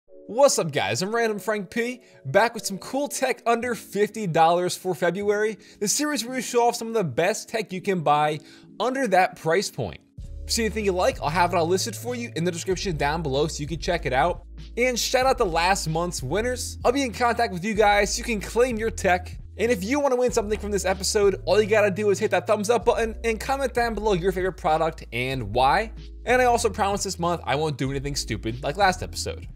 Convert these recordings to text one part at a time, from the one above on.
What's up guys, I'm randomfrankp, back with some cool tech under $50 for February, the series where we show off some of the best tech you can buy under that price point. If you see anything you like, I'll have it all listed for you in the description down below so you can check it out. And shout out to last month's winners. I'll be in contact with you guys so you can claim your tech. And if you want to win something from this episode, all you gotta do is hit that thumbs up button and comment down below your favorite product and why. And I also promise this month I won't do anything stupid like last episode.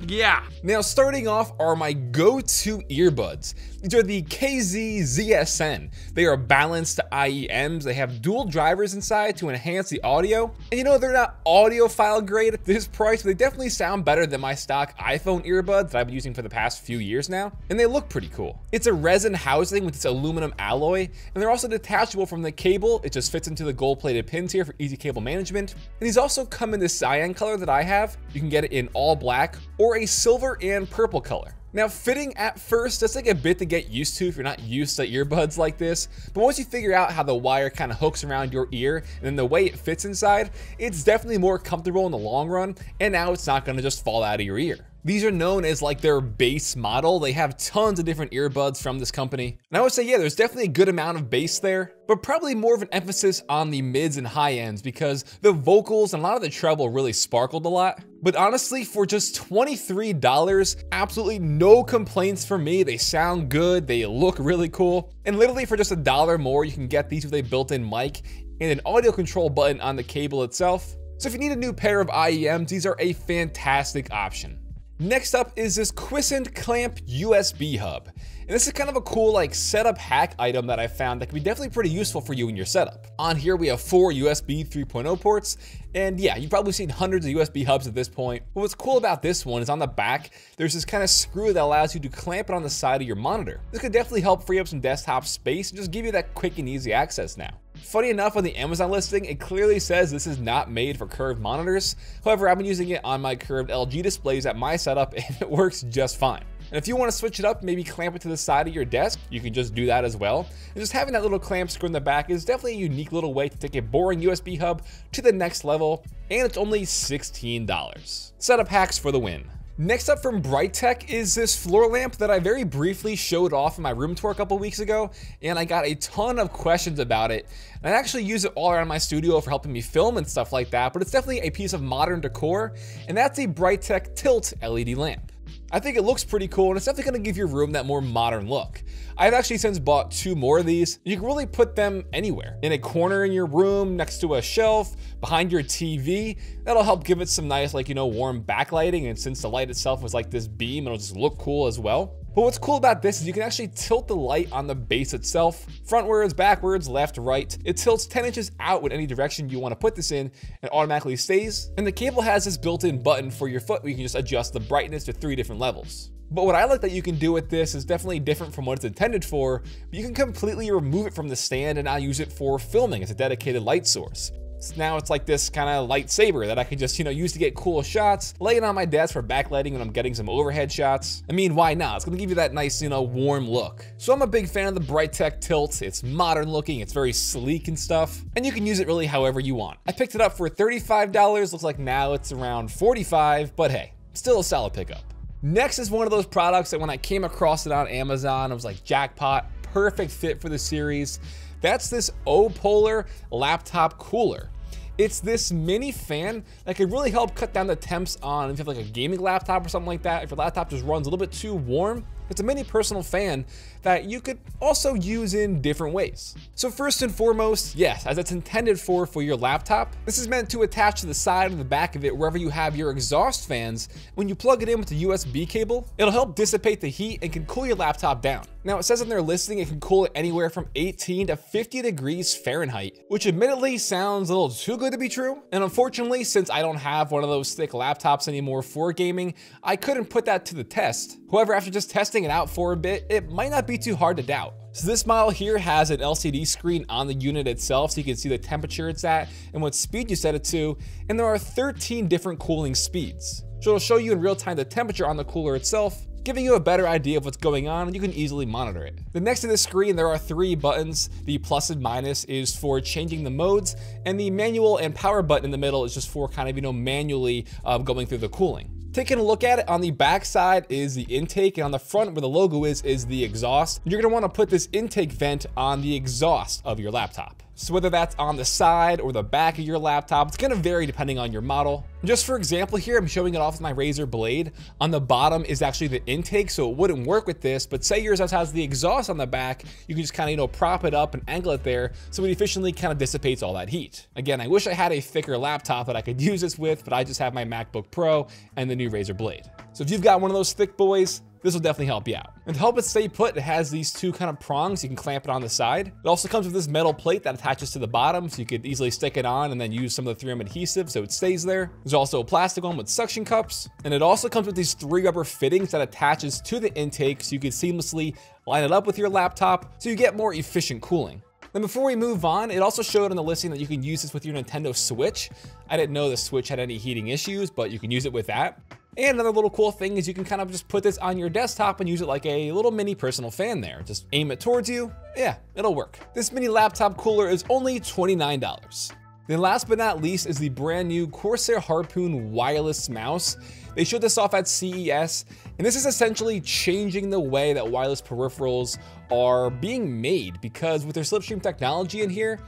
Yeah. Now starting off are my go-to earbuds. These are the Kzz SN. They are balanced IEMs. They have dual drivers inside to enhance the audio. And you know, they're not audiophile grade at this price, but they definitely sound better than my stock iPhone earbuds that I've been using for the past few years now. And they look pretty cool. It's a resin housing with its aluminum alloy, and they're also detachable from the cable. It just fits into the gold-plated pins here for easy cable management. And these also come in the cyan color that I have. You can get it in all black or a silver and purple color. Now fitting at first, that's like a bit to get used to if you're not used to earbuds like this, but once you figure out how the wire kind of hooks around your ear and then the way it fits inside, it's definitely more comfortable in the long run, and now it's not going to just fall out of your ear. These are known as like their base model. They have tons of different earbuds from this company. And I would say, yeah, there's definitely a good amount of bass there, but probably more of an emphasis on the mids and high ends because the vocals and a lot of the treble really sparkled a lot. But honestly, for just $23, absolutely no complaints from me. They sound good, they look really cool. And literally for just $1 more, you can get these with a built-in mic and an audio control button on the cable itself. So if you need a new pair of IEMs, these are a fantastic option. Next up is this Quiescent clamp USB hub. And this is kind of a cool like setup hack item that I found that can be definitely pretty useful for you in your setup. On here we have 4 USB 3.0 ports, and yeah, you've probably seen hundreds of USB hubs at this point. But what's cool about this one is on the back, there's this kind of screw that allows you to clamp it on the side of your monitor. This could definitely help free up some desktop space and just give you that quick and easy access now. Funny enough, on the Amazon listing, it clearly says this is not made for curved monitors. However, I've been using it on my curved LG displays at my setup and it works just fine. And if you want to switch it up, maybe clamp it to the side of your desk, you can just do that as well. And just having that little clamp screw in the back is definitely a unique little way to take a boring USB hub to the next level, and it's only $16. Setup hacks for the win. Next up from BrightTech is this floor lamp that I very briefly showed off in my room tour a couple weeks ago, and I got a ton of questions about it. And I actually use it all around my studio for helping me film and stuff like that, but it's definitely a piece of modern decor, and that's a BrightTech Tilt LED lamp. I think it looks pretty cool, and it's definitely going to give your room that more modern look. I've actually since bought 2 more of these. You can really put them anywhere. In a corner in your room, next to a shelf, behind your TV. That'll help give it some nice, like, you know, warm backlighting, and since the light itself is like this beam, it'll just look cool as well. But what's cool about this is you can actually tilt the light on the base itself, frontwards, backwards, left, right. It tilts 10 inches out with any direction you want to put this in and automatically stays. And the cable has this built-in button for your foot where you can just adjust the brightness to 3 different levels. But what I like that you can do with this is definitely different from what it's intended for, but you can completely remove it from the stand and now use it for filming as a dedicated light source. So now it's like this kind of lightsaber that I can just, you know, use to get cool shots, lay it on my desk for backlighting when I'm getting some overhead shots. I mean, why not? It's gonna give you that nice, you know, warm look. So I'm a big fan of the BrightTech Tilt. It's modern looking, it's very sleek and stuff, and you can use it really however you want. I picked it up for $35, looks like now it's around $45, but hey, still a solid pickup. Next is one of those products that when I came across it on Amazon, I was like, jackpot, perfect fit for the series. That's this Opole laptop cooler. It's this mini fan that could really help cut down the temps on if you have like a gaming laptop or something like that. If your laptop just runs a little bit too warm, it's a mini personal fan that you could also use in different ways. So first and foremost, yes, as it's intended for your laptop, this is meant to attach to the side or the back of it wherever you have your exhaust fans. When you plug it in with the USB cable, it'll help dissipate the heat and can cool your laptop down. Now it says in their listing it can cool it anywhere from 18 to 50 degrees Fahrenheit, which admittedly sounds a little too good to be true. And unfortunately, since I don't have one of those thick laptops anymore for gaming, I couldn't put that to the test. However, after just testing it out for a bit, it might not be too hard to doubt. So this model here has an LCD screen on the unit itself so you can see the temperature it's at and what speed you set it to, and there are 13 different cooling speeds. So it'll show you in real time the temperature on the cooler itself, giving you a better idea of what's going on, and you can easily monitor it. Then next to the screen, there are 3 buttons. The plus and minus is for changing the modes, and the manual and power button in the middle is just for kind of, manually going through the cooling. Taking a look at it, on the back side is the intake, and on the front where the logo is the exhaust. You're gonna wanna put this intake vent on the exhaust of your laptop. So whether that's on the side or the back of your laptop, it's gonna vary depending on your model. Just for example here, I'm showing it off with my Razer Blade. On the bottom is actually the intake, so it wouldn't work with this, but say yours has the exhaust on the back, you can just kind of, prop it up and angle it there so it efficiently kind of dissipates all that heat. Again, I wish I had a thicker laptop that I could use this with, but I just have my MacBook Pro and the new Razer Blade. So if you've got one of those thick boys, this will definitely help you out. And to help it stay put, it has these two kind of prongs. You can clamp it on the side. It also comes with this metal plate that attaches to the bottom, so you could easily stick it on and then use some of the 3M adhesive so it stays there. There's also a plastic one with suction cups. And it also comes with these 3 rubber fittings that attaches to the intake so you can seamlessly line it up with your laptop so you get more efficient cooling. Then before we move on, it also showed on the listing that you can use this with your Nintendo Switch. I didn't know the Switch had any heating issues, but you can use it with that. And another little cool thing is you can kind of just put this on your desktop and use it like a little mini personal fan there. Just aim it towards you. Yeah, it'll work. This mini laptop cooler is only $29. Then last but not least is the brand new Corsair Harpoon wireless mouse. They showed this off at CES, and this is essentially changing the way that wireless peripherals are being made, because with their slipstream technology in here,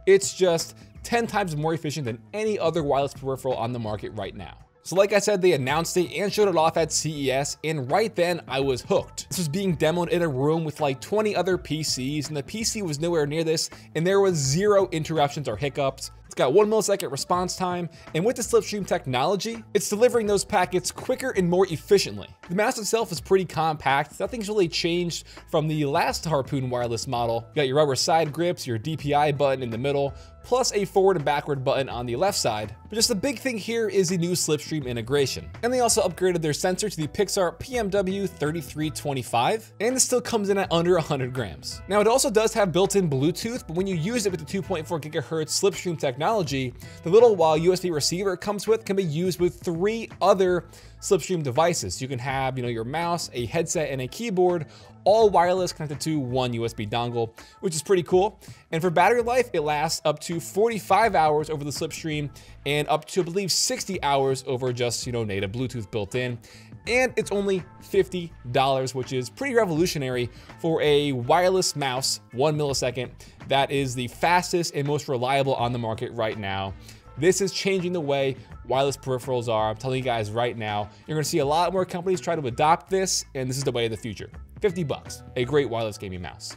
it's just 10 times more efficient than any other wireless peripheral on the market right now. So like I said, they announced it and showed it off at CES, and right then I was hooked. This was being demoed in a room with like 20 other PCs, and the PC was nowhere near this, and there was 0 interruptions or hiccups. It's got 1 millisecond response time, and with the slipstream technology, it's delivering those packets quicker and more efficiently. The mouse itself is pretty compact. Nothing's really changed from the last Harpoon wireless model. You got your rubber side grips, your DPI button in the middle, plus a forward and backward button on the left side. But just the big thing here is the new slipstream integration. And they also upgraded their sensor to the Pixar PMW3325, and it still comes in at under 100 grams. Now it also does have built-in Bluetooth, but when you use it with the 2.4 gigahertz slipstream technology, the little USB receiver it comes with can be used with 3 other slipstream devices. You can have, your mouse, a headset, and a keyboard, all wireless connected to 1 USB dongle, which is pretty cool. And for battery life, it lasts up to 45 hours over the slipstream and up to, I believe, 60 hours over just, native Bluetooth built in. And it's only $50, which is pretty revolutionary for a wireless mouse, 1 millisecond. That is the fastest and most reliable on the market right now. This is changing the way wireless peripherals are. I'm telling you guys right now, you're gonna see a lot more companies try to adopt this, and this is the way of the future. $50, a great wireless gaming mouse.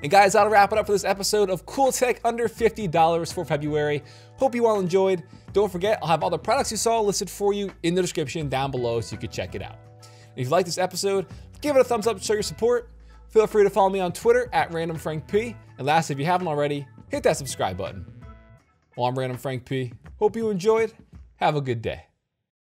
And guys, that'll wrap it up for this episode of Cool Tech under $50 for February. Hope you all enjoyed. Don't forget, I'll have all the products you saw listed for you in the description down below so you can check it out. If you like this episode, give it a thumbs up to show your support. Feel free to follow me on Twitter at randomfrankp. And last, if you haven't already, hit that subscribe button. Well, I'm Random Frank P. Hope you enjoyed. Have a good day.